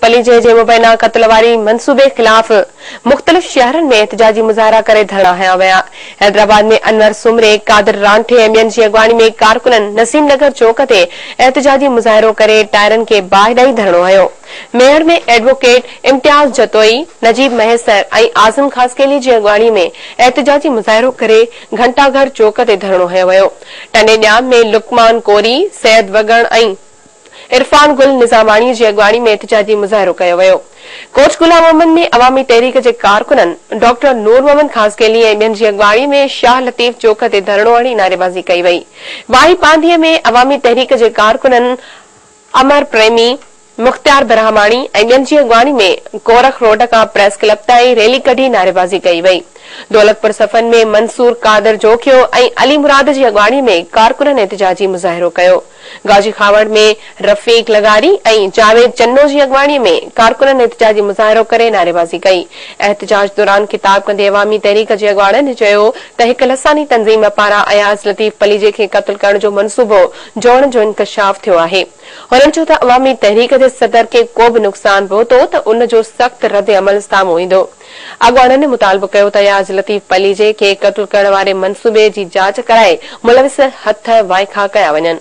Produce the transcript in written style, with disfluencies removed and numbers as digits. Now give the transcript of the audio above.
पलीजे जे मुबैना कत्ल वारी मंसूबे खिलाफ मुख्तलिफ शहरन में एहतजाजी मुजाहरा करे धरना हया विया। हैदराबाद में अनवर सुमरे, कादर रांठे ऐं ॿियनि जी अॻवानी में कारकुननि नसीम नगर चौक ते एहतजाजी मुजाहिरो करे टायरनि खे बाहि ॾेई धरणो हयो। मेयर में एडवोकेट इम्तियाज जतोई, नजीब महेसर ऐं आज़म खासकेली जी अॻवानी में एहतजाजी मुजाहिरो करे घंटाघर चौक ते धरणो हयो वियो। टनेजाम में लुकमान कोरी, सैयद वगण ऐं इरफान गुल निज़ामानी जी अॻवानी में एहतजाजी मुजाहिरो कयो वियो। कोच गुलाम मोहम्मद में अवामी तहरीक जे कारकुननि डॉक्टर नूर मोहम्मद खासकेली ऐं ॿियनि जी अॻवानी में शाह लतीफ चौक ते धरणो हणी नारेबाज़ी कई वई। वाही पांधीअ में अवामी तहरीक जे कारकुननि अमर प्रेमी, मुख्तियार ब्रह्माणी ऐं ॿियनि जी अॻवानी में गोरख रोड खां प्रेस क्लब ताईं रैली कढी नारेबाज़ी कई वई। दौलतपुर सफ़न में मंसूर कादर जोखियो ऐं अली मुराद जी अॻवानी में कारकुननि एहतजाजी मुजाहिरो कयो। गाजी खावड़ में रफ़ीक लगारी ऐं जावेद चन्नो जी अॻवानी में कारकुननि एहतजाजी मुजाहिरो करे नारेबाज़ी कई। एहतजाज दौरान खिताब कंदे अवामी तहरीक जे अॻवाननि चयो त हिक लसानी तंज़ीम पारां अयाज लतीफ पलीजे खे क़त्ल करण जो मनसूबो जोड़ण जो इंकशाफ थियो आहे। हुननि चयो त अवामी तहरीक जे सदर खे को बि नुक़सान पहुतो त उन जो सख़्त रद्द अमल साम्हूं ईंदो। अॻवाननि मुतालबो कयो त अयाज लतीफ पलीजे खे क़त्ल करण वारे मनसूबे जी जांच कराए मुलविस हथ वाइखा कया वञनि।